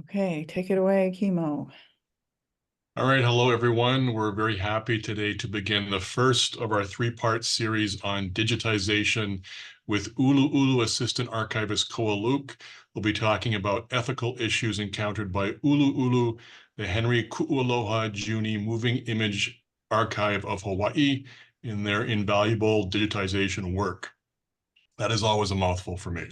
Okay, take it away, Chemo. All right, hello everyone. We're very happy today to begin the first of our three-part series on digitization with ʻUluʻulu Assistant Archivist Kuʻualoha. We'll be talking about ethical issues encountered by ʻUluʻulu, the Henry Kuʻualoha Giugni Moving Image Archive of Hawaii, in their invaluable digitization work. That is always a mouthful for me.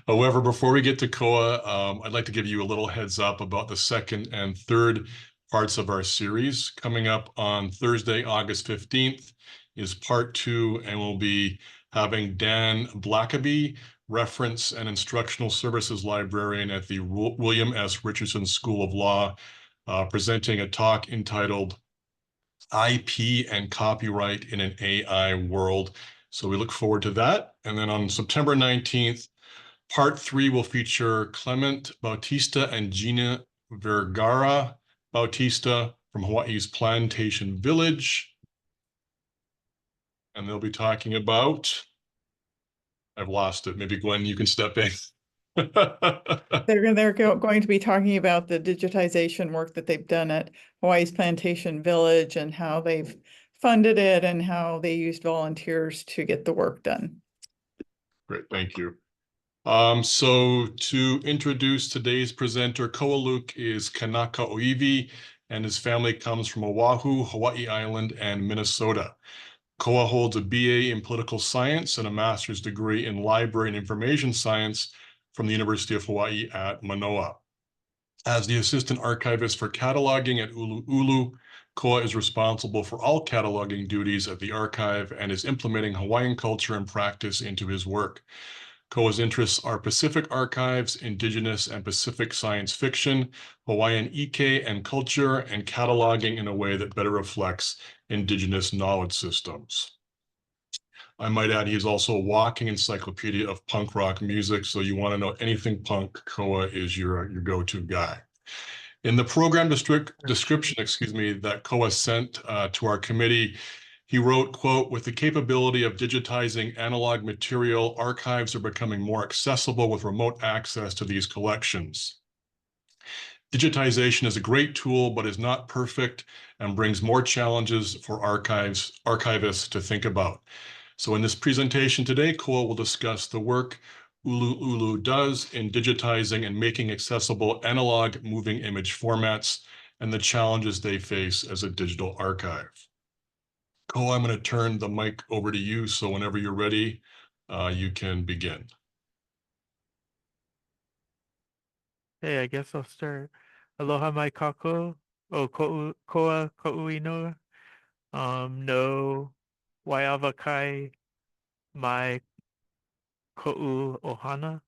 However, before we get to Koa, I'd like to give you a little heads up about the second and third parts of our series. Coming up on Thursday, August 15th is part 2, and we'll be having Dan Blackaby, Reference and Instructional Services Librarian at the William S. Richardson School of Law, presenting a talk entitled IP and Copyright in an AI World. So we look forward to that. And then on September 19th, part 3 will feature Clement Bautista and Gina Vergara Bautista from Hawaii's Plantation Village. And they'll be talking about, I've lost it. Maybe Gwen, you can step in. They're going to be talking about the digitization work that they've done at Hawaii's Plantation Village and how they've funded it and how they used volunteers to get the work done. Great, thank you. So to introduce today's presenter, Kuʻualoha is Kanaka Oiwi, and his family comes from Oahu, Hawaii Island, and Minnesota. Koa holds a BA in political science and a master's degree in library and information science from the University of Hawaii at Manoa. As the assistant archivist for cataloging at ʻUluʻulu, Koa is responsible for all cataloging duties at the archive and is implementing Hawaiian culture and practice into his work. Koa's interests are Pacific archives, indigenous and Pacific science fiction, Hawaiian ike and culture, and cataloging in a way that better reflects indigenous knowledge systems. I might add, he is also a walking encyclopedia of punk rock music, so you want to know anything punk, Koa is your go-to guy. In the program description, that Koa sent to our committee, he wrote, quote, "With the capability of digitizing analog material, archives are becoming more accessible with remote access to these collections. Digitization is a great tool, but is not perfect and brings more challenges for archivists to think about." So in this presentation today, Koa will discuss the work ʻUluʻulu does in digitizing and making accessible analog moving image formats and the challenges they face as a digital archive. Koa, I'm going to turn the mic over to you, so whenever you're ready, you can begin. Hey, I guess I'll start. Aloha mai kako, o koa ko'uino, no waiawa kai mai ko'u ohana.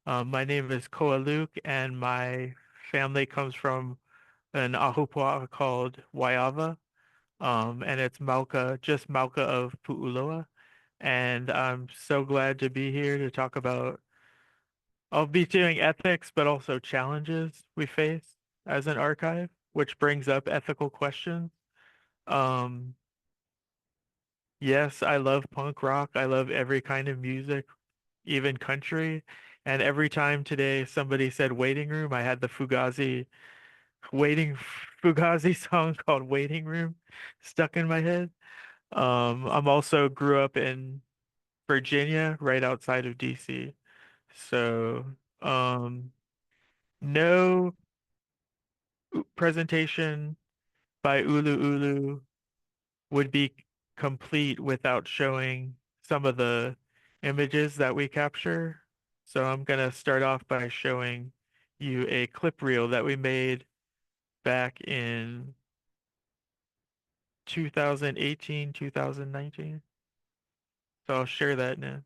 My name is Kuʻualoha, and my family comes from an ahupua'a called Waiawa, and it's Mauka, just Mauka of Pu'uloa. And I'm so glad to be here to talk about, I'll be doing ethics, but also challenges we face as an archive, which brings up ethical questions. Yes, I love punk rock. I love every kind of music, even country. And every time today somebody said waiting room, I had the Fugazi song called Waiting Room stuck in my head. I'm also grew up in Virginia, right outside of DC. So, no presentation by ʻUluʻulu would be complete without showing some of the images that we capture. So I'm gonna start off by showing you a clip reel that we made back in 2018, 2019. So I'll share that now.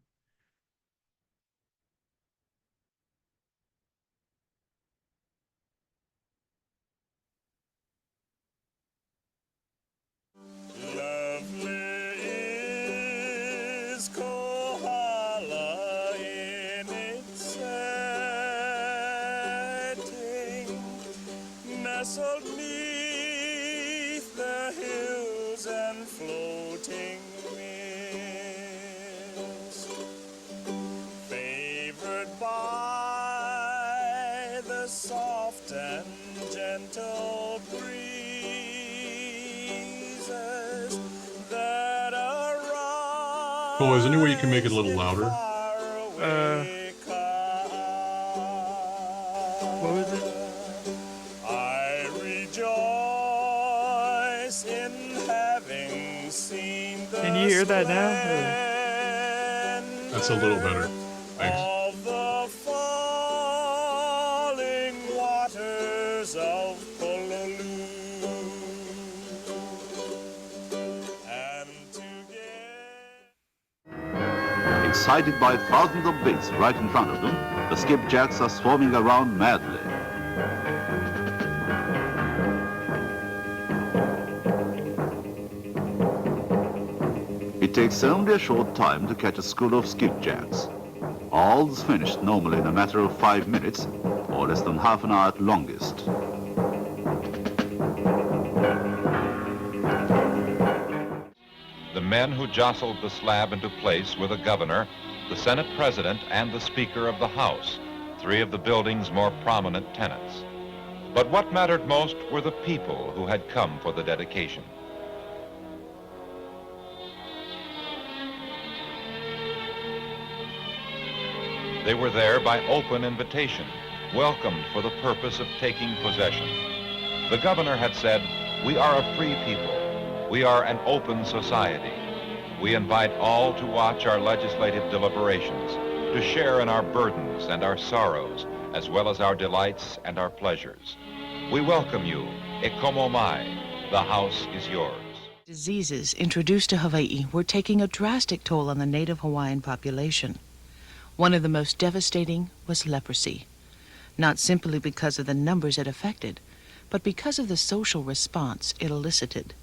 Nestled neath the hills and floating mist, and gentle breezes that arise. Cole, is there any way you can make it a little louder? What was it? I rejoice in having seen the Can you hear that now? That's a little better. Thanks. of the falling waters of Kuʻualoha. And together Excited by thousands of bits right in front of them, the skipjacks are swarming around madly. It takes only a short time to catch a school of skipjacks. All's finished normally in a matter of 5 minutes, or less than half an hour at longest. The men who jostled the slab into place were the governor, the Senate president, and the Speaker of the House, three of the building's more prominent tenants. But what mattered most were the people who had come for the dedication. They were there by open invitation, welcomed for the purpose of taking possession. The governor had said, "We are a free people. We are an open society. We invite all to watch our legislative deliberations, to share in our burdens and our sorrows, as well as our delights and our pleasures. We welcome you. E komo mai. The house is yours." Diseases introduced to Hawaii were taking a drastic toll on the native Hawaiian population. One of the most devastating was leprosy, not simply because of the numbers it affected, but because of the social response it elicited.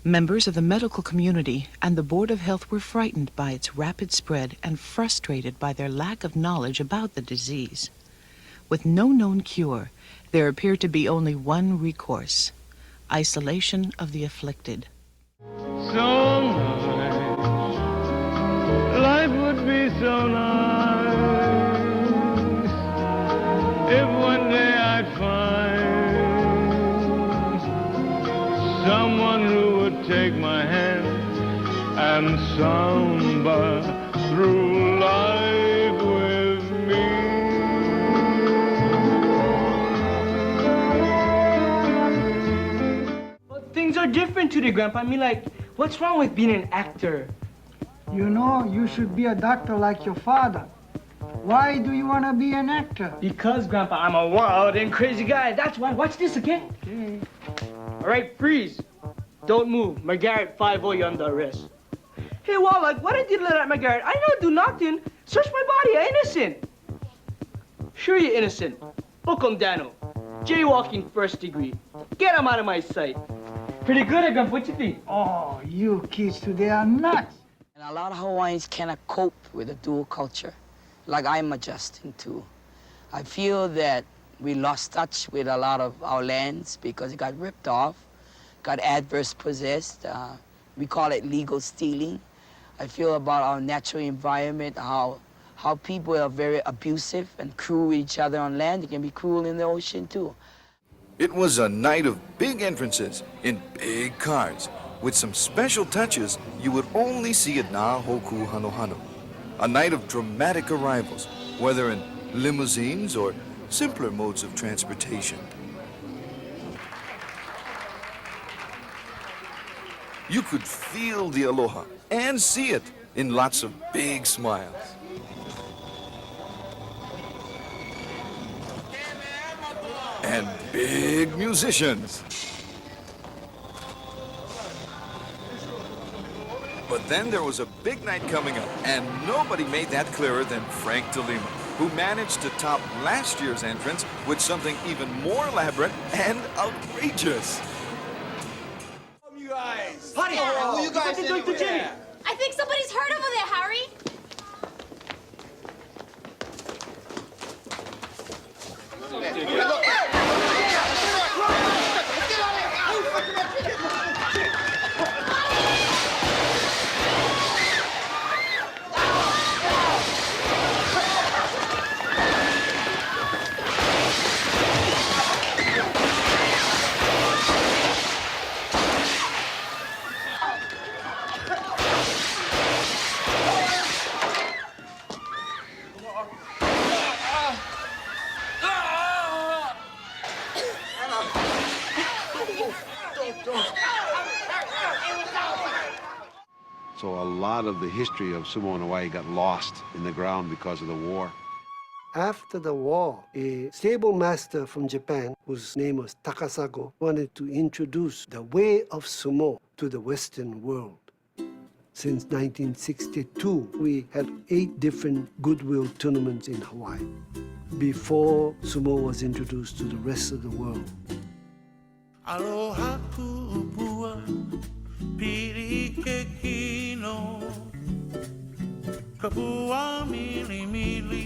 Members of the medical community and the Board of Health were frightened by its rapid spread and frustrated by their lack of knowledge about the disease. With no known cure, there appeared to be only one recourse: isolation of the afflicted. So nice, life would be so nice if one day I'd find someone who would take my hand and samba through life with me. But things are different today, Grandpa. I mean, like, what's wrong with being an actor? You know, you should be a doctor like your father. Why do you want to be an actor? Because, Grandpa, I'm a wild and crazy guy. That's why. Watch this, okay? Okay. All right, freeze. Don't move. McGarrett 5-0 you under arrest. Hey, Wallach, what did you let at McGarrett? I don't do nothing. Search my body. I'm innocent. Sure you're innocent. Book 'em, Dano. Jaywalking 1st degree. Get him out of my sight. Pretty good, Grandpa. What you think? Oh, you kids today are nuts. And a lot of Hawaiians cannot cope with the dual culture, like I'm adjusting to. I feel that we lost touch with a lot of our lands because it got ripped off, got adverse possessed. We call it legal stealing. I feel about our natural environment, how people are very abusive and cruel with each other on land. They can be cruel in the ocean too. It was a night of big entrances in big cars. With some special touches you would only see at Nāhoku Hanohano. A night of dramatic arrivals, whether in limousines or simpler modes of transportation. You could feel the aloha and see it in lots of big smiles. And big musicians. But then there was a big night coming up, and nobody made that clearer than Frank DeLima, who managed to top last year's entrance with something even more elaborate and outrageous. You guys. Honey, who you guys what doing to Jimmy? I think somebody's hurt over there, Harry. lot of the history of sumo in Hawaii got lost in the ground because of the war. After the war, a stable master from Japan, whose name was Takasago, wanted to introduce the way of sumo to the Western world. Since 1962, we had 8 different goodwill tournaments in Hawaii before sumo was introduced to the rest of the world. Aloha kupua, piri ke kino, kapua mili mili,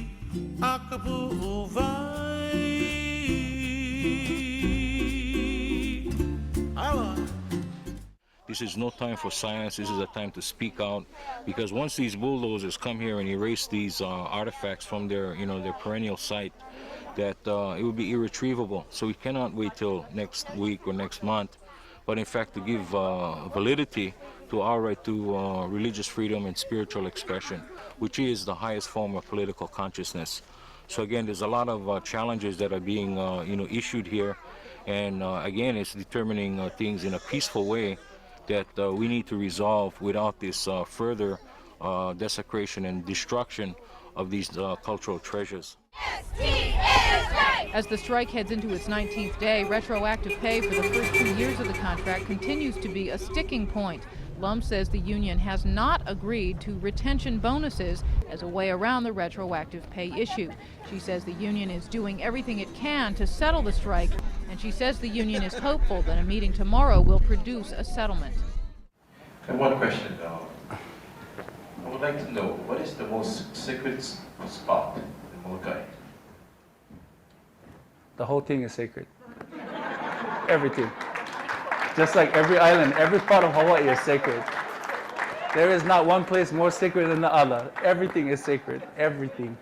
a kapu vai. This is no time for silence. This is a time to speak out, because once these bulldozers come here and erase these artifacts from their, their perennial site, that it will be irretrievable. So we cannot wait till next week or next month, but in fact to give validity to our right to religious freedom and spiritual expression, which is the highest form of political consciousness. So again, there's a lot of challenges that are being issued here, and again, it's determining things in a peaceful way that we need to resolve without this further desecration and destruction of these cultural treasures. As the strike heads into its 19th day, retroactive pay for the first 2 years of the contract continues to be a sticking point. Lum says the union has not agreed to retention bonuses as a way around the retroactive pay issue. She says the union is doing everything it can to settle the strike, and she says the union is hopeful that a meeting tomorrow will produce a settlement. And one question though. I would like to know, what is the most sacred spot in Molokai? The whole thing is sacred. Everything. Just like every island, every part of Hawaii is sacred. There is not one place more sacred than the other. Everything is sacred. Everything.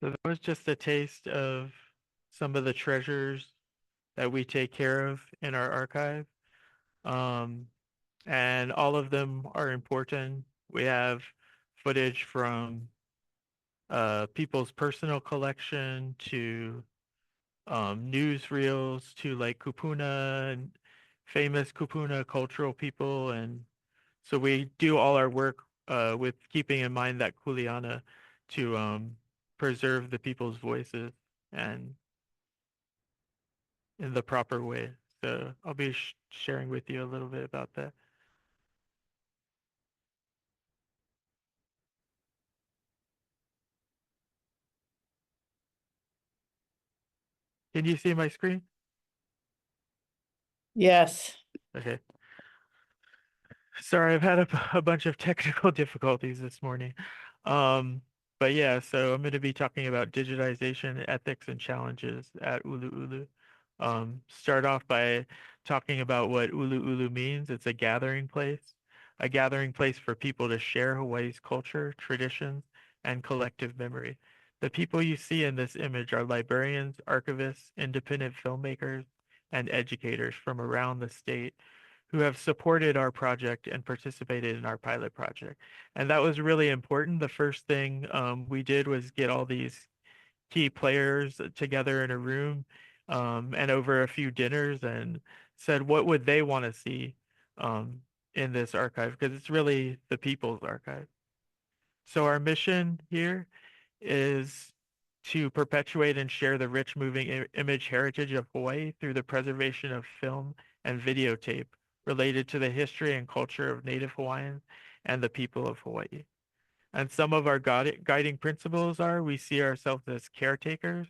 So that was just a taste of some of the treasures that we take care of in our archive. And all of them are important. We have footage from people's personal collection to newsreels to like kupuna and famous kupuna cultural people. And so we do all our work with keeping in mind that kuleana to preserve the people's voices and in the proper way. So I'll be sharing with you a little bit about that. Can you see my screen? Yes. Okay. Sorry, I've had a bunch of technical difficulties this morning. But yeah, so I'm going to be talking about digitization, ethics, and challenges at ʻUluʻulu. Start off by talking about what ʻUluʻulu means. It's a gathering place for people to share Hawaii's culture, traditions, and collective memory. The people you see in this image are librarians, archivists, independent filmmakers, and educators from around the state who have supported our project and participated in our pilot project. And that was really important. The first thing we did was get all these key players together in a room and over a few dinners and said what would they want to see in this archive, because it's really the people's archive. So our mission here is to perpetuate and share the rich moving image heritage of Hawaii through the preservation of film and videotape related to the history and culture of Native Hawaiians and the people of Hawaii. And some of our guiding principles are: we see ourselves as caretakers,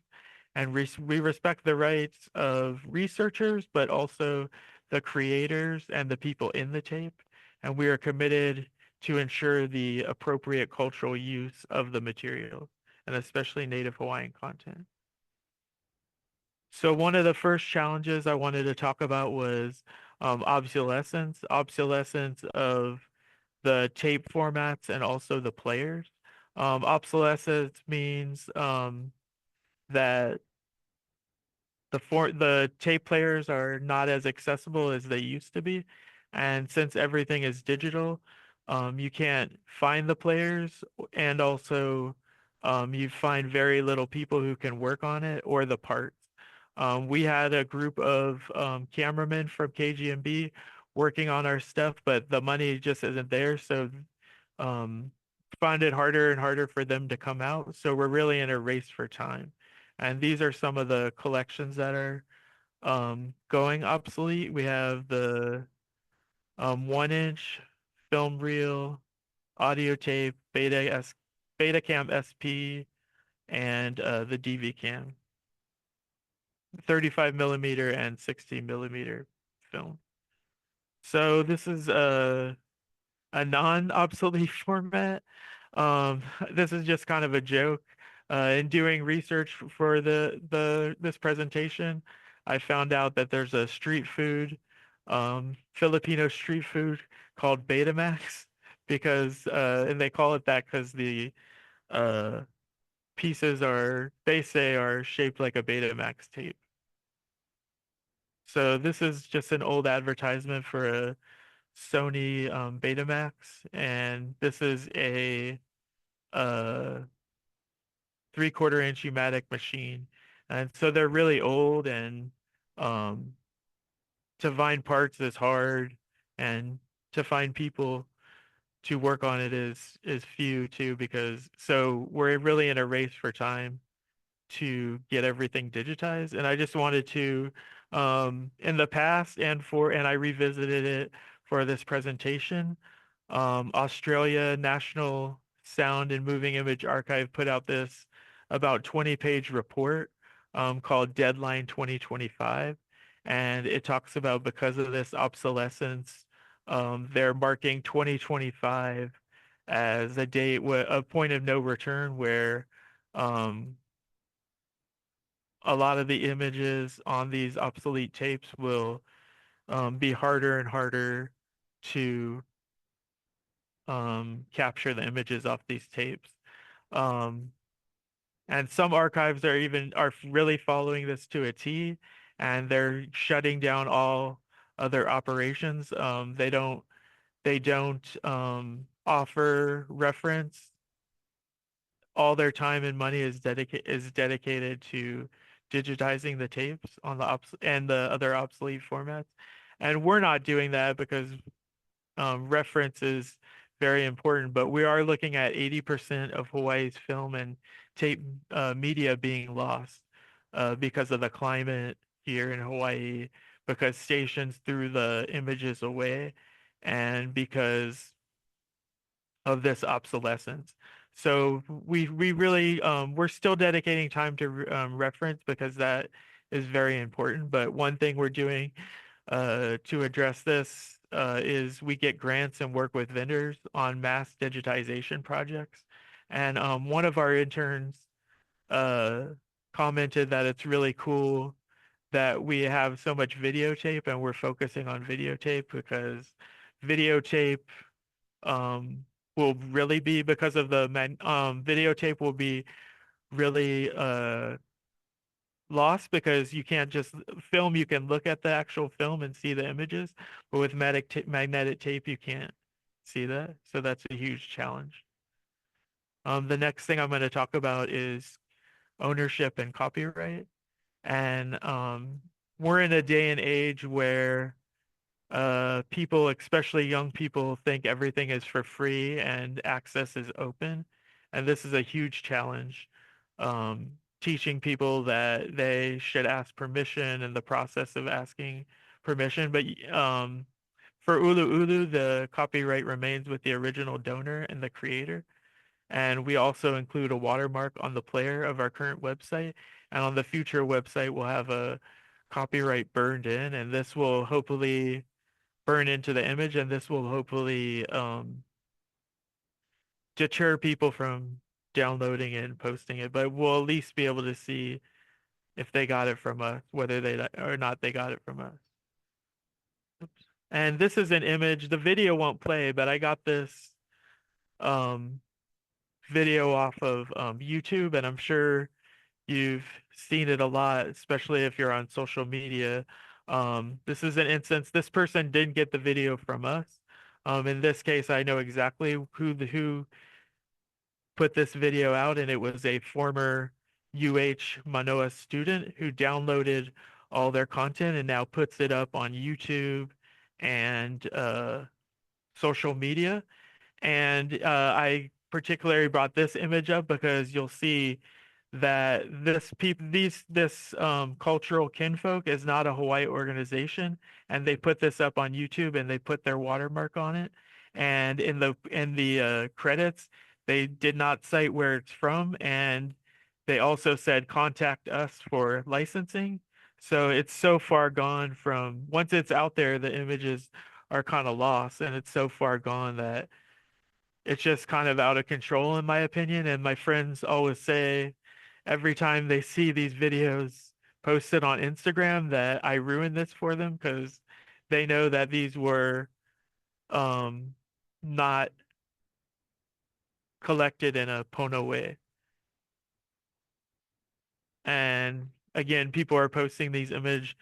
and we respect the rights of researchers, but also the creators and the people in the tape. And we are committed to ensure the appropriate cultural use of the materials, and especially Native Hawaiian content. So one of the first challenges I wanted to talk about was obsolescence of the tape formats and also the players. Obsolescence means that the tape players are not as accessible as they used to be, and since everything is digital, you can't find the players, and also you find very little people who can work on it or the parts. We had a group of cameramen from KGMB working on our stuff, but the money just isn't there, so um, find it harder and harder for them to come out. So we're really in a race for time. And these are some of the collections that are going obsolete. We have the 1-inch film reel, audio tape, Betacam SP, and the DV cam, 35 millimeter and 16 millimeter film. So this is a non-obsolete format. This is just kind of a joke. In doing research for this presentation, I found out that there's a street food, Filipino street food called Betamax, because and they call it that because the uh, pieces they say are shaped like a Betamax tape. So this is just an old advertisement for a Sony Betamax, and this is a 3/4 inch pneumatic machine, and so they're really old, and um, to find parts is hard, and to find people to work on it is few too, because so we're really in a race for time to get everything digitized. And I just wanted to, in the past and I revisited it for this presentation, Australia National Sound and Moving Image Archive put out this about 20-page report called Deadline 2025. And it talks about, because of this obsolescence, they're marking 2025 as a point of no return, where a lot of the images on these obsolete tapes will be harder and harder to capture the images off these tapes. And some archives are really following this to a T, and they're shutting down all other operations. They don't offer reference. All their time and money is dedicated to digitizing the tapes on and the other obsolete formats. And we're not doing that because reference is very important, but we are looking at 80% of Hawaii's film and tape media being lost because of the climate here in Hawaii, because stations threw the images away, and because of this obsolescence. So we really we're still dedicating time to reference, because that is very important. But one thing we're doing to address this is we get grants and work with vendors on mass digitization projects. And one of our interns uh, commented that it's really cool that we have so much videotape, and we're focusing on videotape because videotape um, will really be, because of the videotape will be really lost, because you can't just film. You can look at the actual film and see the images, but with magnetic tape you can't see that. So that's a huge challenge. The next thing I'm going to talk about is ownership and copyright. And we're in a day and age where people, especially young people, think everything is for free and access is open. And this is a huge challenge. Teaching people that they should ask permission and the process of asking permission. But for ʻUluʻulu, the copyright remains with the original donor and the creator. And we also include a watermark on the player of our current website. And on the future website, we'll have a copyright burned in, and this will hopefully burn into the image, and this will hopefully deter people from downloading it and posting it. But we'll at least be able to see if they got it from us, whether they or not they got it from us. Oops. And this is an image. The video won't play, but I got this um, video off of YouTube, and I'm sure you've seen it a lot, especially if you're on social media. This is an instance. This person didn't get the video from us. In this case, I know exactly who put this video out, and it was a former Manoa student who downloaded all their content and now puts it up on YouTube and social media. And I particularly brought this image up because you'll see that this cultural kinfolk is not a Hawaii organization, and they put this up on YouTube and they put their watermark on it. And in the credits, they did not cite where it's from, and they also said contact us for licensing. So it's so far gone from once it's out there, the images are kind of lost, and it's so far gone that it's just kind of out of control in my opinion. And my friends always say every time they see these videos posted on Instagram that I ruin this for them because they know that these were not collected in a Pono way. And again, people are posting these images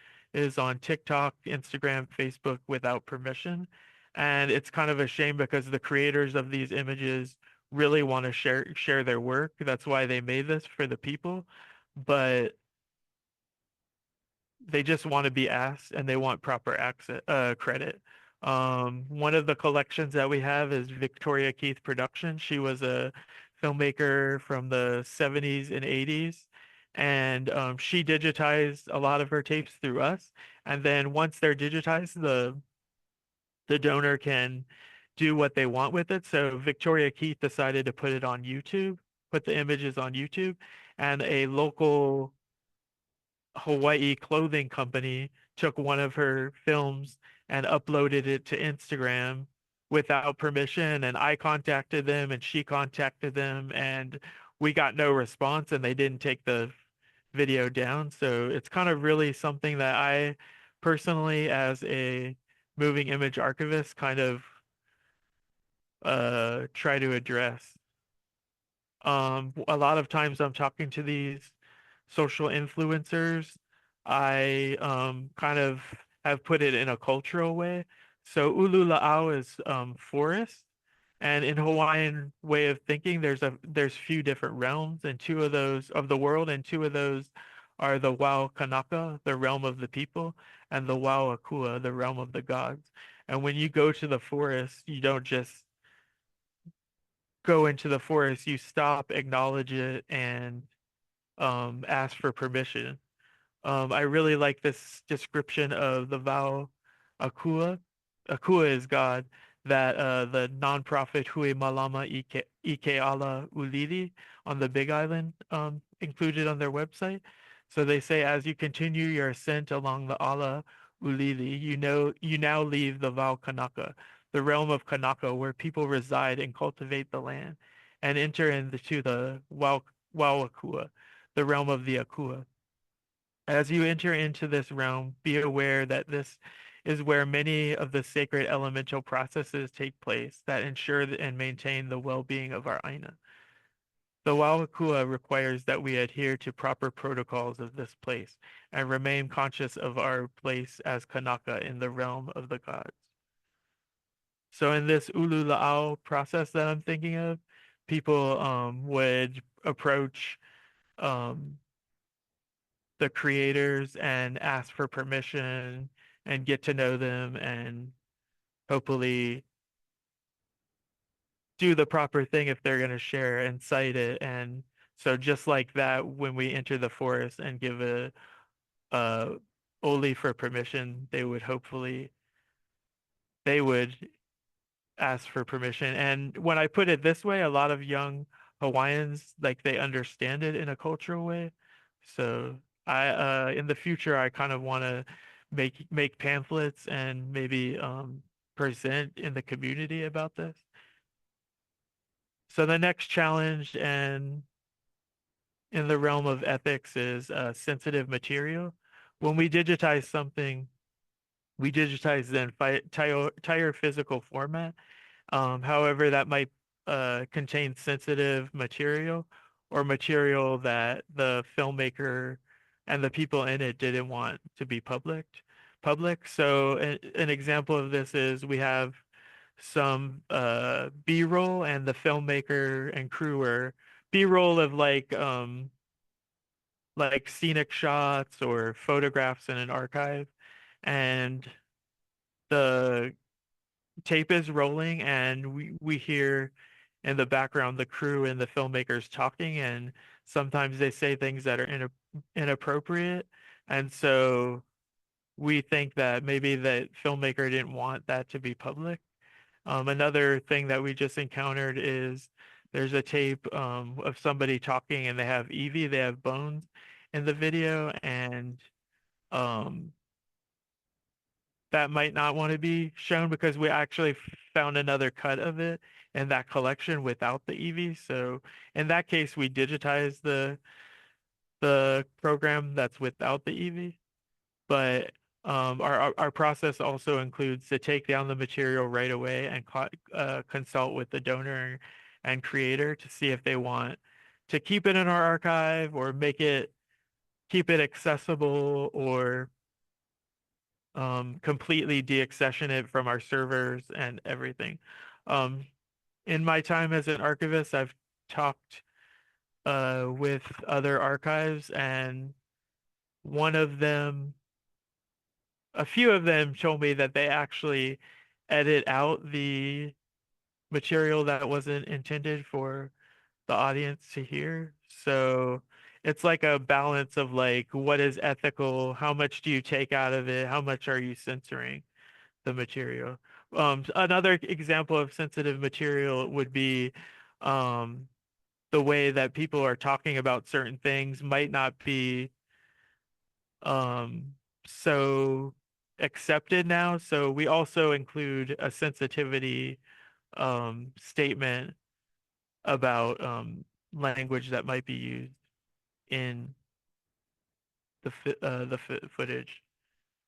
on TikTok, Instagram, Facebook without permission. And it's kind of a shame because the creators of these images really want to share their work. That's why they made this for the people. But they just want to be asked and they want proper access, credit. One of the collections that we have is Victoria Keith Production. She was a filmmaker from the 70s and 80s, and she digitized a lot of her tapes through us. And then once they're digitized, the donor can do what they want with it. So Victoria Keith decided to put it on YouTube, put the images on YouTube, and a local Hawaii clothing company took one of her films and uploaded it to Instagram without permission. And I contacted them and she contacted them, and we got no response, and they didn't take the video down. So it's kind of really something that I personally, as a moving image archivist, kind of try to address. A lot of times I'm talking to these social influencers. I kind of have put it in a cultural way. So ʻUluʻulu is forest, and in Hawaiian way of thinking, there's few different realms, and two of those of the world, and two of those are the Wao Kanaka, the realm of the people, and the Wao Akua, the realm of the gods. And when you go to the forest, you don't just go into the forest, you stop, acknowledge it, and ask for permission. I really like this description of the vow Akua. Akua is God, that the nonprofit Hui Malama Ike Ala Ulili on the Big Island included on their website. So they say, as you continue your ascent along the Ala Ulili, you now leave the Val Kanaka, the realm of Kanaka, where people reside and cultivate the land, and enter into the Wauakua, the realm of the Akua. As you enter into this realm, be aware that this is where many of the sacred elemental processes take place that ensure and maintain the well-being of our Aina. The Wauakua requires that we adhere to proper protocols of this place and remain conscious of our place as Kanaka in the realm of the gods. So in this ʻUluʻulu process that I'm thinking of, people would approach the creators and ask for permission and get to know them and hopefully do the proper thing if they're going to share and cite it. And so just like that, when we enter the forest and give a oli for permission, they would ask for permission. And when I put it this way, a lot of young Hawaiians, like, they understand it in a cultural way. So I in the future, I kind of want to make pamphlets and maybe present in the community about this. So the next challenge and in the realm of ethics is sensitive material. When we digitize something, we digitize the entire physical format. However, that might contain sensitive material or material that the filmmaker and the people in it didn't want to be public. So an example of this is we have some B-roll, and the filmmaker and crew are B-roll of like scenic shots or photographs in an archive, and the tape is rolling, and we hear in the background the crew and the filmmakers talking, and sometimes they say things that are inappropriate, and so we think that maybe the filmmaker didn't want that to be public. Another thing that we just encountered is there's a tape of somebody talking, and they have Evie, they have bones in the video, and um, that might not want to be shown because we actually found another cut of it in that collection without the Evie. So in that case, we digitized the program that's without the Evie, but our process also includes to take down the material right away and consult with the donor and creator to see if they want to keep it in our archive or keep it accessible, or completely deaccession it from our servers and everything. In my time as an archivist, I've talked with other archives, and a few of them told me that they actually edit out the material that wasn't intended for the audience to hear. So it's like a balance of like, what is ethical? How much do you take out of it? How much are you censoring the material? Another example of sensitive material would be the way that people are talking about certain things might not be so accepted now. So we also include a sensitivity statement about language that might be used in the footage.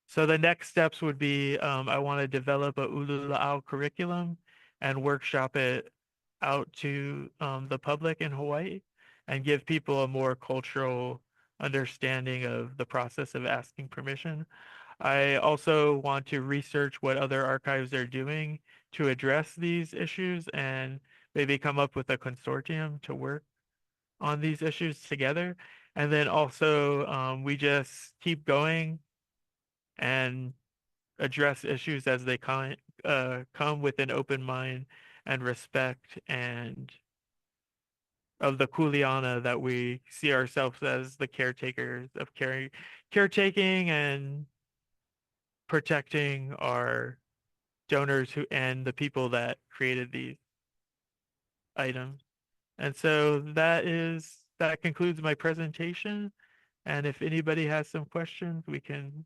So the next steps would be I want to develop a ʻUluʻulu curriculum and workshop it out to the public in Hawaii and give people a more cultural understanding of the process of asking permission. I also want to research what other archives are doing to address these issues and maybe come up with a consortium to work on these issues together. And then also we just keep going and address issues as they come with an open mind and respect, and of the kuleana that we see ourselves as the caretakers of caretaking and protecting our donors and the people that created these items. And so that concludes my presentation. And if anybody has some questions, we can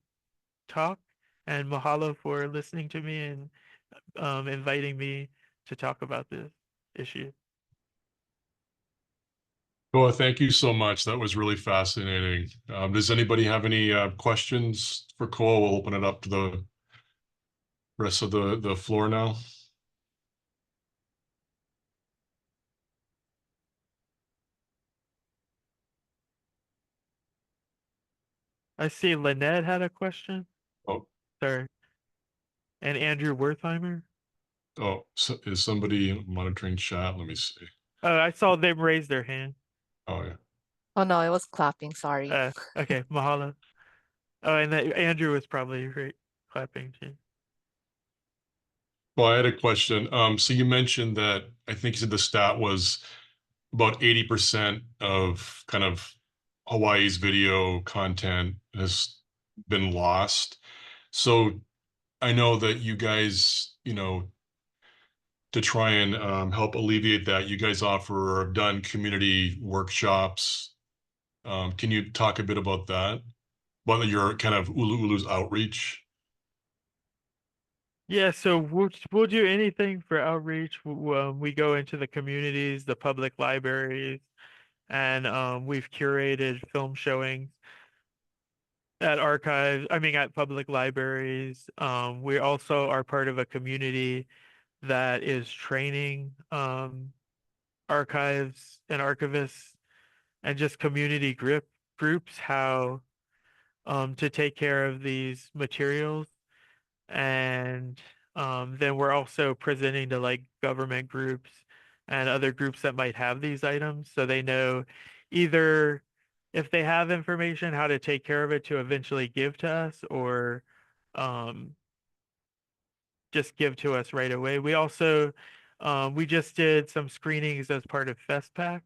talk. And mahalo for listening to me and inviting me to talk about this issue. Well, thank you so much. That was really fascinating. Does anybody have any questions for Koa? We'll open it up to the rest of the floor now. I see Lynette had a question. Oh, sorry. And Andrew Wertheimer. Oh, so is somebody monitoring chat? Let me see. I saw them raise their hand. Oh, yeah. Oh no, I was clapping, sorry. Okay, mahalo. Oh, and Andrew was probably clapping too. Well, I had a question. So you mentioned that I think you said the stat was about 80% of kind of Hawaii's video content has been lost. So I know that you guys, to try and help alleviate that, you guys offer or have done community workshops. Can you talk a bit about that? About your kind of ʻUluʻulu's outreach? Yeah, so we'll do anything for outreach. We go into the communities, the public libraries, and we've curated film showings at archives, at public libraries. We also are part of a community that is training archives and archivists and just community groups how to take care of these materials. And then we're also presenting to like government groups and other groups that might have these items so they know either if they have information how to take care of it to eventually give to us or um, just give to us right away. We also we just did some screenings as part of FestPack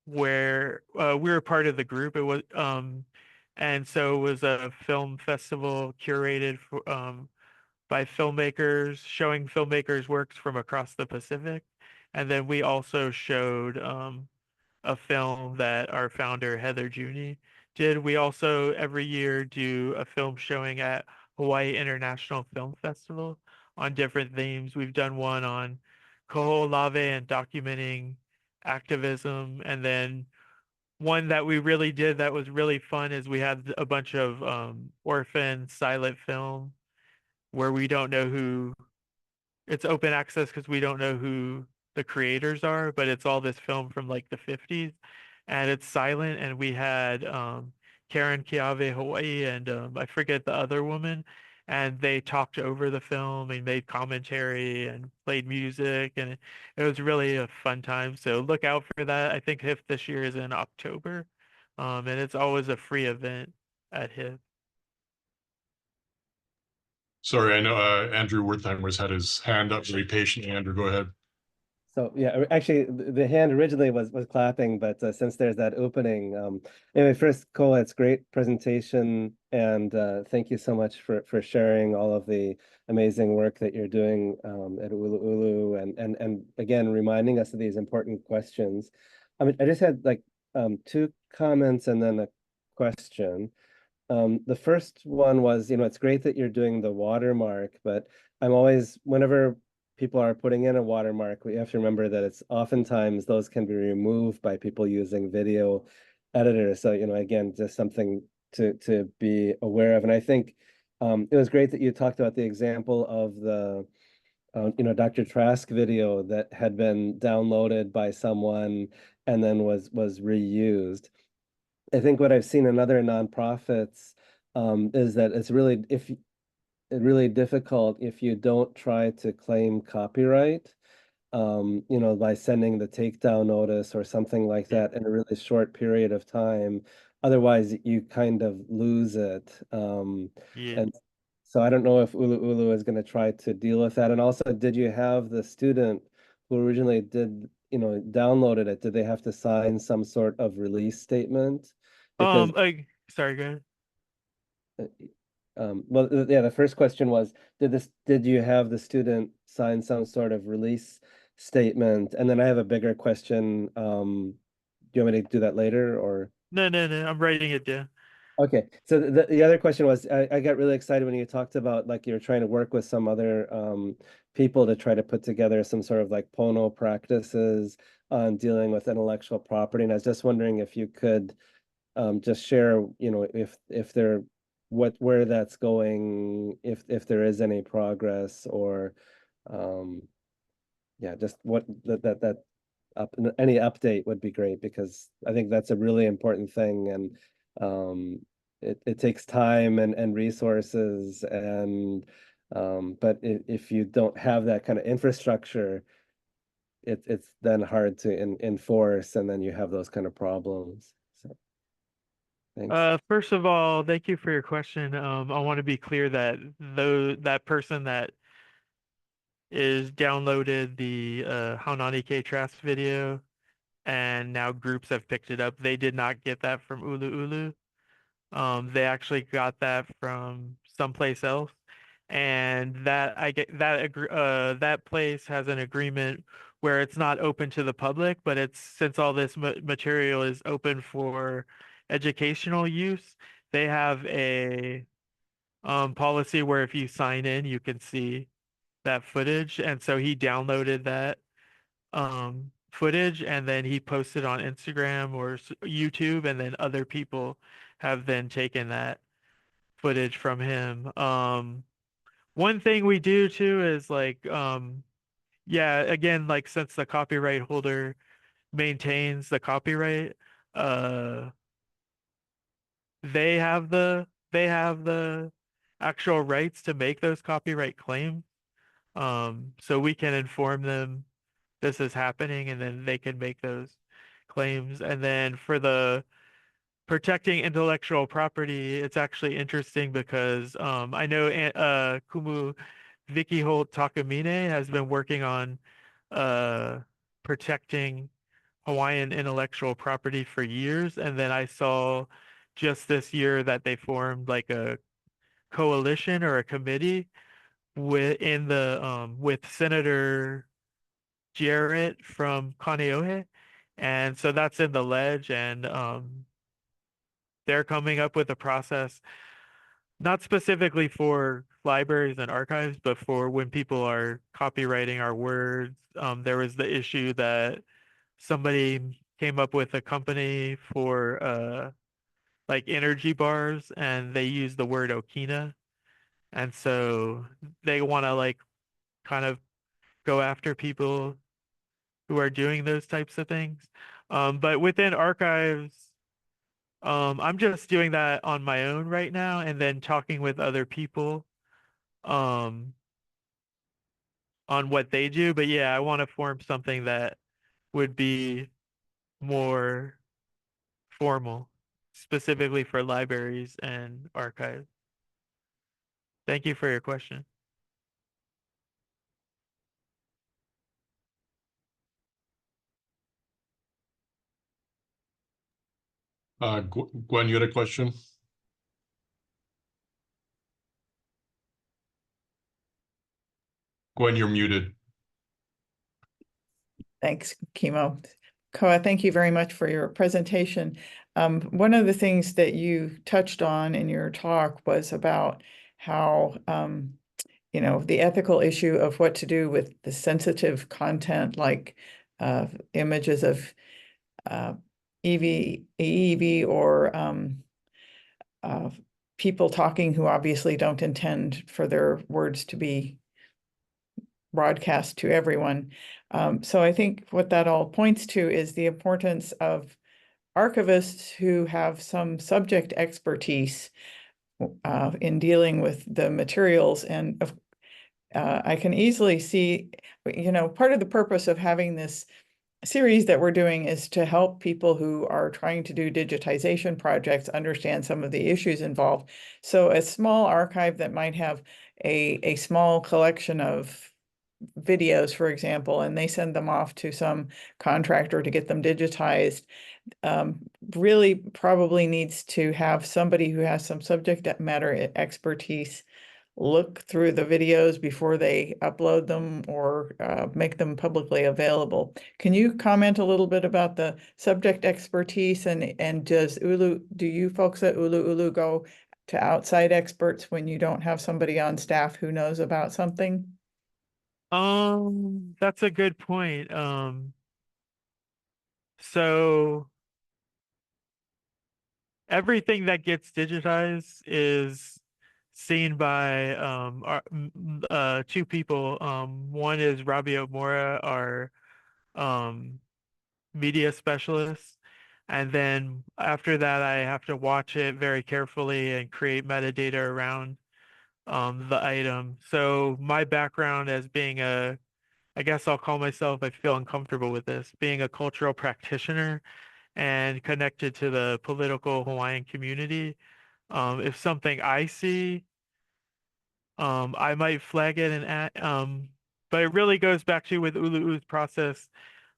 where we were part of the group. It was and so it was a film festival curated for, by filmmakers, showing filmmakers' works from across the Pacific. And then we also showed a film that our founder, Heather Giugni, did. We also every year do a film showing at Hawaii International Film Festival on different themes. We've done one on Kuʻualoha and documenting activism. And then one that we really did that was really fun is we had a bunch of orphan silent film where we don't know who it's open access because we don't know who the creators are, but it's all this film from like the 50s and it's silent. And we had Karen Kiave Hawaii and I forget the other woman. And they talked over the film and made commentary and played music. And it was really a fun time. So look out for that. I think HIF this year is in October. And it's always a free event at HIF. Sorry, I know Andrew Wertheimer's had his hand up. Very patient. Andrew, go ahead. So yeah, actually, the hand originally was clapping, but since there's that opening, anyway, first, Cole, it's great presentation, and thank you so much for sharing all of the amazing work that you're doing at ʻUluʻulu, and again reminding us of these important questions. I mean, I just had like two comments and then a question. The first one was, it's great that you're doing the watermark, but I'm always, whenever people are putting in a watermark, we have to remember that it's oftentimes those can be removed by people using video editors. So, again, just something to be aware of. And I think it was great that you talked about the example of the, Dr. Trask video that had been downloaded by someone and then was reused. I think what I've seen in other nonprofits is that it's really difficult if you don't try to claim copyright, by sending the takedown notice or something like that in a really short period of time. Otherwise, you kind of lose it. Yeah. And so I don't know if ʻUluʻulu is going to try to deal with that. And also, did you have the student who originally downloaded it? Did they have to sign some sort of release statement? Because sorry, go ahead. well, yeah, the first question was, did you have the student sign some sort of release statement? And then I have a bigger question. Do you want me to do that later or? No, I'm writing it down. Okay, so the other question was, I got really excited when you talked about like you're trying to work with some other people to try to put together some sort of like Pono practices on dealing with intellectual property. And I was just wondering if you could just share, if there, where that's going, if there is any progress or, yeah, just what any update would be great, because I think that's a really important thing, and it takes time and resources, and but if you don't have that kind of infrastructure, it's then hard to enforce, and then you have those kind of problems. So thanks. First of all, thank you for your question. I want to be clear that that person that is downloaded the Haunani Trask video and now groups have picked it up, they did not get that from ʻUluʻulu. They actually got that from someplace else, and that place has an agreement where it's not open to the public, but it's since all this material is open for educational use, they have a policy where if you sign in, you can see that footage, and so he downloaded that footage, and then he posted on Instagram or YouTube, and then other people have then taken that footage from him. One thing we do too is like, yeah, again, like since the copyright holder maintains the copyright, uh, they have the actual rights to make those copyright claims. So we can inform them this is happening, and then they can make those claims. And then for the protecting intellectual property, it's actually interesting because I know Kumu Vicky Holt Takamine has been working on protecting Hawaiian intellectual property for years, and then I saw just this year that they formed like a coalition or a committee with Senator Jarrett from Kaneohe, and so that's in the ledge, and they're coming up with a process not specifically for libraries and archives, but for when people are copywriting our words. There was the issue that somebody came up with a company for like energy bars, and they use the word okina, and so they want to like kind of go after people who are doing those types of things. But within archives, I'm just doing that on my own right now, and then talking with other people um, on what they do. But yeah, I want to form something that would be more formal, specifically for libraries and archives. Thank you for your question. Gwen, you had a question? Gwen, you're muted. Thanks, Kimo. Koa, thank you very much for your presentation. One of the things that you touched on in your talk was about how, you know, the ethical issue of what to do with the sensitive content, like images of EEV or people talking who obviously don't intend for their words to be broadcast to everyone. So I think what that all points to is the importance of archivists who have some subject expertise in dealing with the materials. And I can easily see, you know, part of the purpose of having this series that we're doing is to help people who are trying to do digitization projects understand some of the issues involved. So a small archive that might have a small collection of videos, for example, and they send them off to some contractor to get them digitized, really probably needs to have somebody who has some subject matter expertise look through the videos before they upload them or make them publicly available. Can you comment a little bit about the subject expertise, and do you folks at ʻUluʻulu go to outside experts when you don't have somebody on staff who knows about something? That's a good point. So everything that gets digitized is seen by two people. One is Rabio Mora, our media specialist, and then after that I have to watch it very carefully and create metadata around the item. So my background as being I guess I'll call myself, I feel uncomfortable with this, being a cultural practitioner and connected to the political Hawaiian community. If something I see, I might flag it but it really goes back to with ʻUluʻulu's process.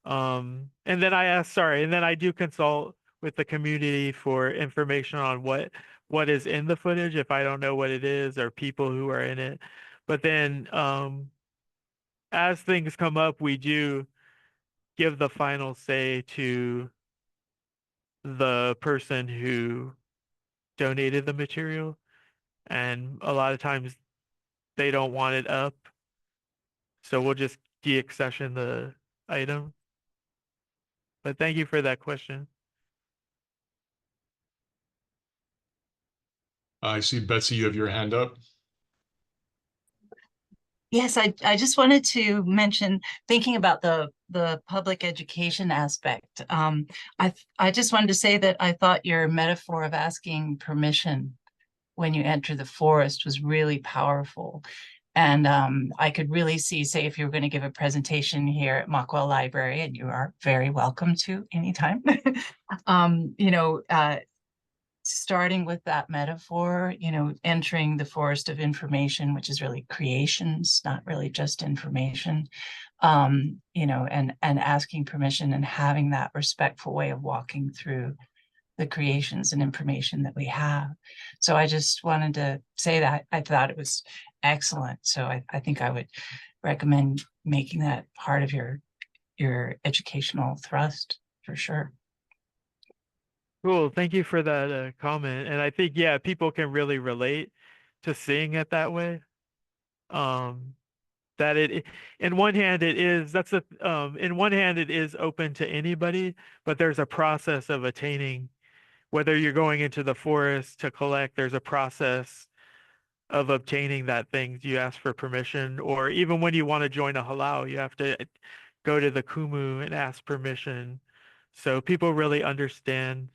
And then and then I do consult with the community for information on what is in the footage if I don't know what it is, or people who are in it. But then as things come up, we do give the final say to the person who donated the material, and a lot of times they don't want it up, so we'll just deaccession the item. But thank you for that question. I see, Betsy, you have your hand up. Yes, I just wanted to mention, thinking about the public education aspect. I just wanted to say that I thought your metaphor of asking permission when you enter the forest was really powerful. And I could really see, say, if you were going to give a presentation here at Mockwell Library, and you are very welcome to anytime, you know, starting with that metaphor, you know, entering the forest of information, which is really creations, not really just information, you know, and asking permission and having that respectful way of walking through the creations and information that we have. So I just wanted to say that I thought it was excellent. So I think I would recommend making that part of your educational thrust for sure. Cool. Thank you for that comment. And I think, yeah, people can really relate to seeing it that way. That in one hand it is, in one hand it is open to anybody, but there's a process of attaining, whether you're going into the forest to collect, there's a process of obtaining that thing. You ask for permission, or even when you want to join a halau, you have to go to the kumu and ask permission. So people really understand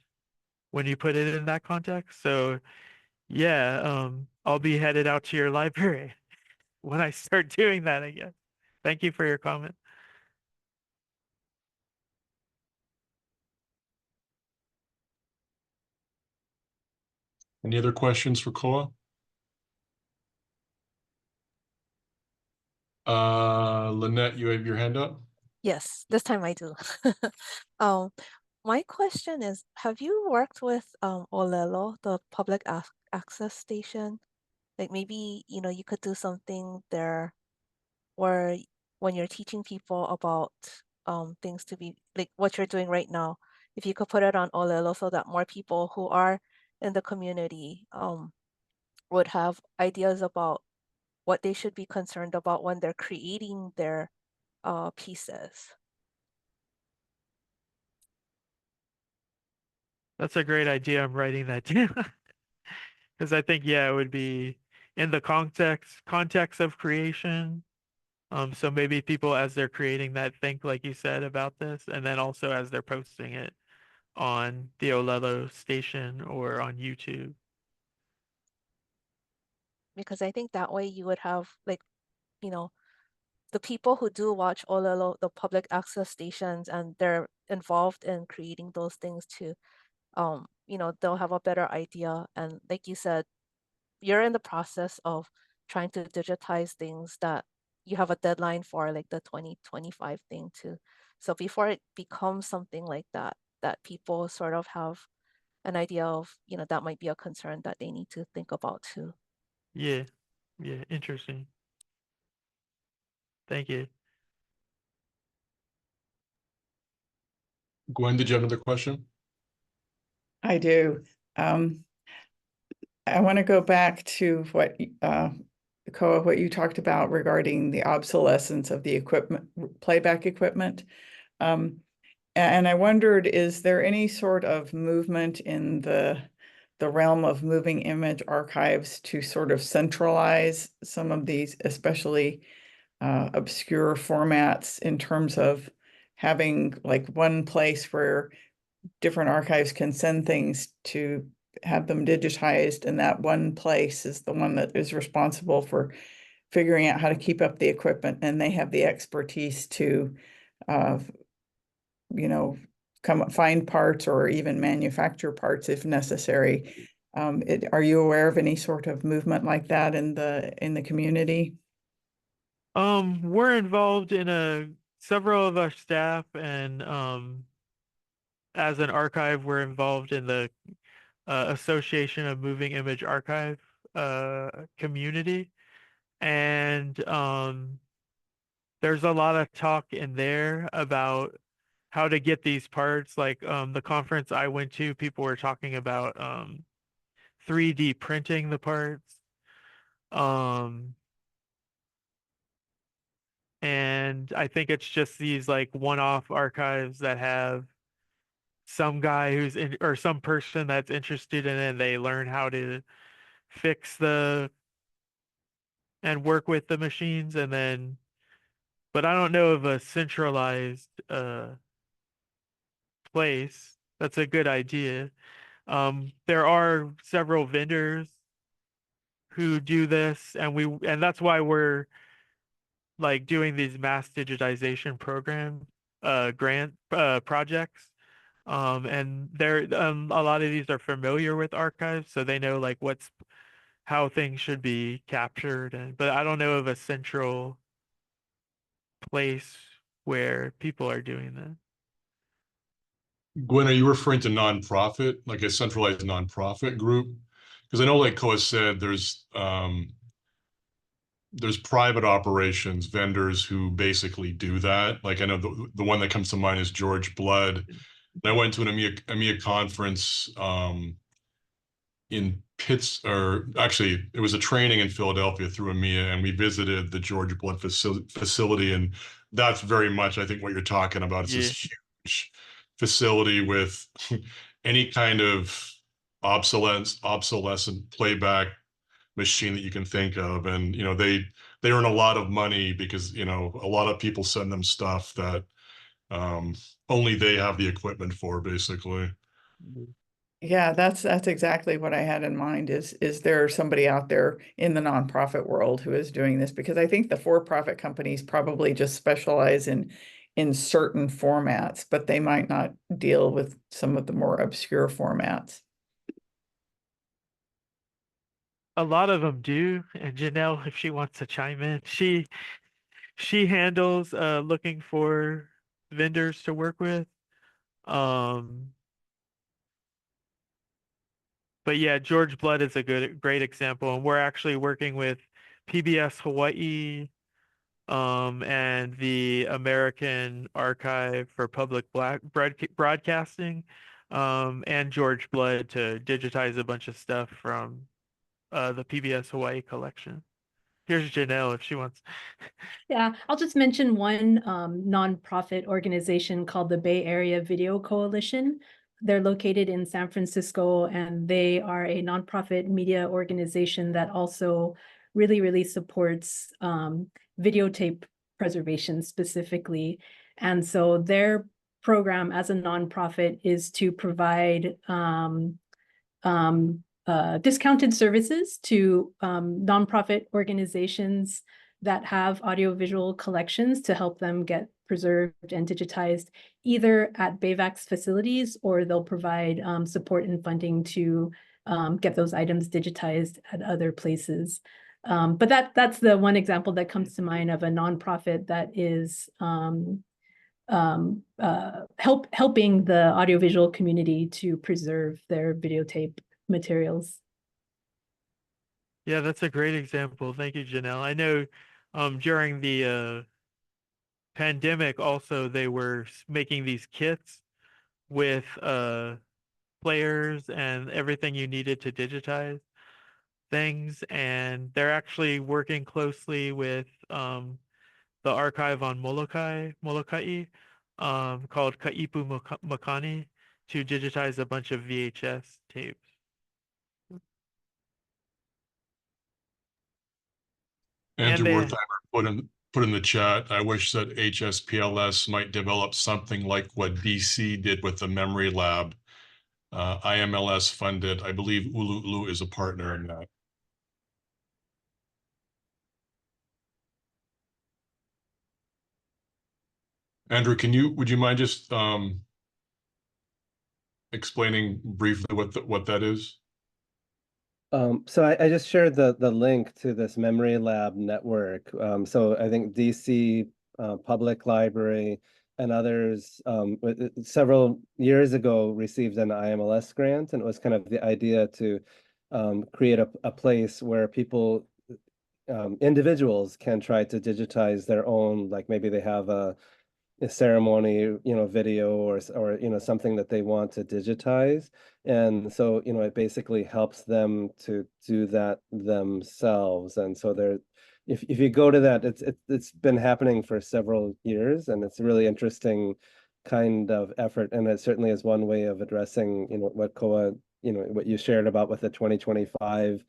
when you put it in that context. So yeah, I'll be headed out to your library when I start doing that, I guess. Thank you for your comment. Any other questions for Koa? Lynette, you have your hand up? Yes, this time I do. Um, my question is, have you worked with ʻUluʻulu, the public access station? Like maybe, you know, you could do something there where when you're teaching people about things to be like what you're doing right now, if you could put it on ʻUluʻulu so that more people who are in the community would have ideas about what they should be concerned about when they're creating their pieces. That's a great idea. I'm writing that down. Because I think, yeah, it would be in the context of creation. So maybe people as they're creating that think, like you said, about this, and then also as they're posting it on the ʻUluʻulu station or on YouTube. Because I think that way you would have like, you know, the people who do watch ʻUluʻulu, the public access stations, and they're involved in creating those things too, you know, they'll have a better idea. And like you said, you're in the process of trying to digitize things that you have a deadline for, like the 2025 thing too. So before it becomes something like that, that people sort of have an idea of, you know, that might be a concern that they need to think about too. Yeah, yeah, interesting. Thank you. Gwen, did you have another question? I do. I want to go back to what Koa, what you talked about regarding the obsolescence of the equipment, playback equipment. And I wondered, is there any sort of movement in the realm of moving image archives to sort of centralize some of these, especially obscure formats, in terms of having like one place where different archives can send things to have them digitized, and that one place is the one that is responsible for figuring out how to keep up the equipment, and they have the expertise to you know, come find parts or even manufacture parts if necessary. Are you aware of any sort of movement like that in the community? We're involved in several of our staff, and as an archive, we're involved in the Association of Moving Image Archive community, and there's a lot of talk in there about how to get these parts. Like the conference I went to, people were talking about 3D printing the parts. And I think it's just these like one-off archives that have some guy who's in, or some person that's interested in it, and they learn how to fix and work with the machines, and then, but I don't know of a centralized place. That's a good idea. There are several vendors who do this, and that's why we're like doing these mass digitization program grant projects. And they're a lot of these are familiar with archives, so they know like how things should be captured, and but I don't know of a central place where people are doing that. Gwen, are you referring to nonprofit, like a centralized nonprofit group? Because I know, like Koa said, there's private operations, vendors who basically do that. Like I know the one that comes to mind is George Blood. And I went to an EMEA conference in or actually it was a training in Philadelphia through EMEA, and we visited the George Blood facility, and that's very much, I think, what you're talking about. It's this huge facility with any kind of obsolescent playback machine that you can think of, and they earn a lot of money because a lot of people send them stuff that only they have the equipment for, basically. Yeah, that's exactly what I had in mind. Is there somebody out there in the nonprofit world who is doing this? Because I think the for-profit companies probably just specialize in certain formats, but they might not deal with some of the more obscure formats. A lot of them do, and Janelle, if she wants to chime in, she handles looking for vendors to work with. But yeah, George Blood is a great example, and we're actually working with PBS Hawaii, and the American Archive for Public Broadcasting, and George Blood to digitize a bunch of stuff from the PBS Hawaii collection. Here's Janelle if she wants. Yeah, I'll just mention one nonprofit organization called the Bay Area Video Coalition. They're located in San Francisco, and they are a nonprofit media organization that also really, really supports videotape preservation specifically. And so their program as a nonprofit is to provide discounted services to nonprofit organizations that have audiovisual collections to help them get preserved and digitized either at BAVAC's facilities, or they'll provide support and funding to get those items digitized at other places. But that's the one example that comes to mind of a nonprofit that is helping the audiovisual community to preserve their videotape materials. Yeah, that's a great example. Thank you, Janelle. I know during the pandemic also they were making these kits with players and everything you needed to digitize things, and they're actually working closely with the archive on Molokai called Ka'ipu Makani to digitize a bunch of VHS tapes. Andrew Wertheimer put in the chat, I wish that HSPLS might develop something like what DC did with the memory lab. IMLS funded. I believe ʻUluʻulu is a partner in that. Andrew, would you mind just explaining briefly what that is? So I just shared the link to this memory lab network. So I think DC Public Library and others several years ago received an IMLS grant, and it was kind of the idea to create a place where people, individuals can try to digitize their own, like maybe they have a ceremony, video or something that they want to digitize. And so, it basically helps them to do that themselves. And so if you go to that, it's been happening for several years, and it's really interesting kind of effort, and it certainly is one way of addressing, what Koa, what you shared about with the 2025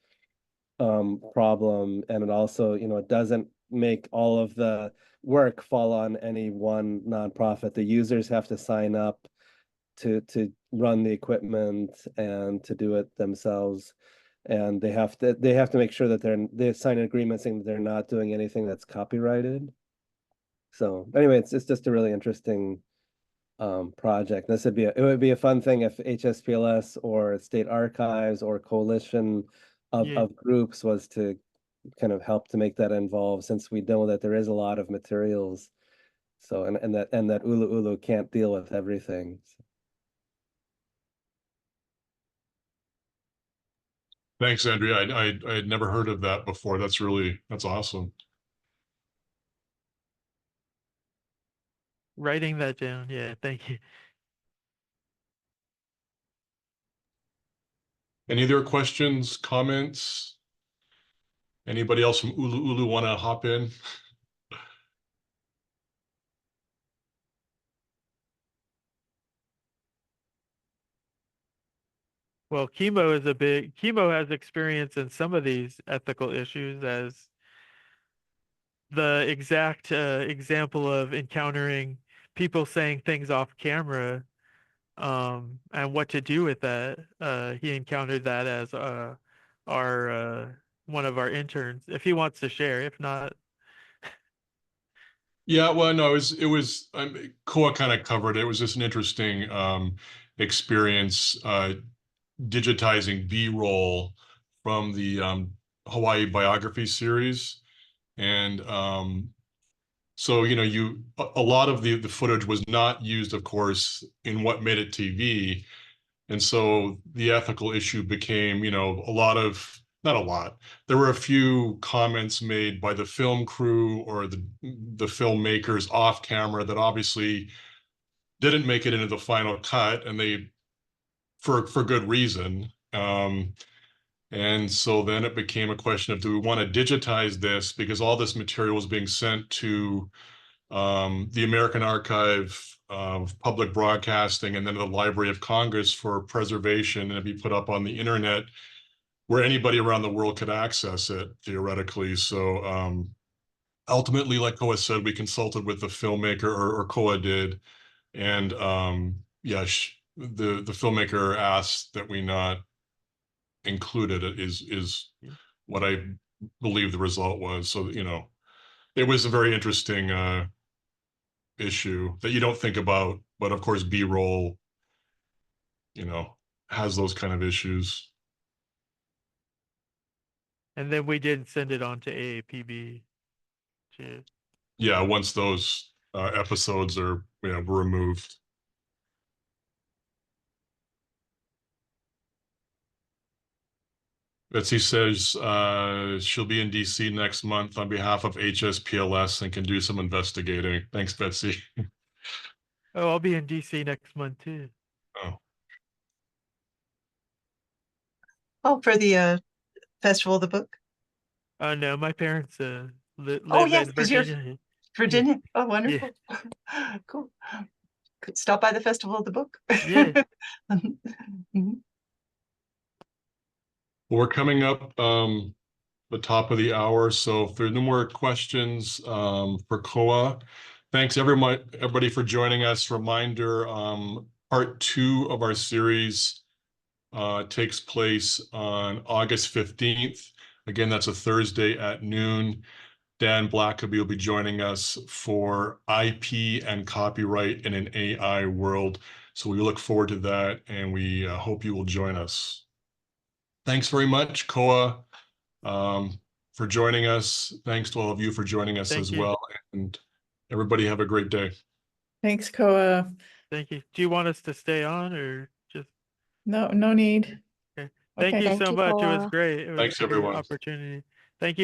problem. And it also, it doesn't make all of the work fall on any one nonprofit. The users have to sign up to run the equipment and to do it themselves. And they have to make sure that they sign an agreement saying that they're not doing anything that's copyrighted. So anyway, it's just a really interesting project. It would be a fun thing if HSPLS or state archives or coalition of groups was to kind of help to make that involved, since we know that there is a lot of materials. So and that ʻUluʻulu can't deal with everything. Thanks, Andrea. I had never heard of that before. That's awesome. Writing that down. Yeah, thank you. Any other questions, comments? Anybody else from ʻUluʻulu want to hop in? Well, chemo has experience in some of these ethical issues, as the exact example of encountering people saying things off camera, and what to do with that. He encountered that as our one of our interns. If he wants to share, if not. Yeah, well, no, Koa kind of covered it. It was just an interesting experience digitizing B-roll from the Hawaii biography series. And so, a lot of the footage was not used, of course, in What Made It TV. And so the ethical issue became, not a lot. There were a few comments made by the film crew or the filmmakers off camera that obviously didn't make it into the final cut, and they, for good reason. And so then it became a question of, do we want to digitize this, because all this material was being sent to the American Archive of Public Broadcasting and then the Library of Congress for preservation, and be put up on the internet where anybody around the world could access it, theoretically. So ultimately, like Koa said, we consulted with the filmmaker, or Koa did, and the filmmaker asked that we not include it, is what I believe the result was. So, it was a very interesting issue that you don't think about, but of course B-roll, has those kind of issues. And then we did send it on to AAPB too. Yeah, once those episodes are removed. Betsy says she'll be in DC next month on behalf of HSPLS and can do some investigating. Thanks, Betsy. Oh, I'll be in DC next month too. Oh, for the Festival of the Book? No, my parents live yes, in because you're Virginia. Virginia. Oh, Yeah. wonderful. Cool. Could stop by the Festival of the Book. Yeah. Mhm. We're coming up the top of the hour, so if there are no more questions for Koa, thanks everybody for joining us. Reminder, part 2 of our series takes place on August 15th. Again, that's a Thursday at noon. Dan Blackaby will be joining us for IP and copyright in an AI world. So we look forward to that, and we hope you will join us. Thanks very much, Koa, for joining us. Thanks to all of you for joining us as well. And everybody have a great day. Thanks, Koa. Thank you. Do you want us to stay on or just? No need. Okay. Thank you so much. It was great. It was Thanks, a great everyone. opportunity.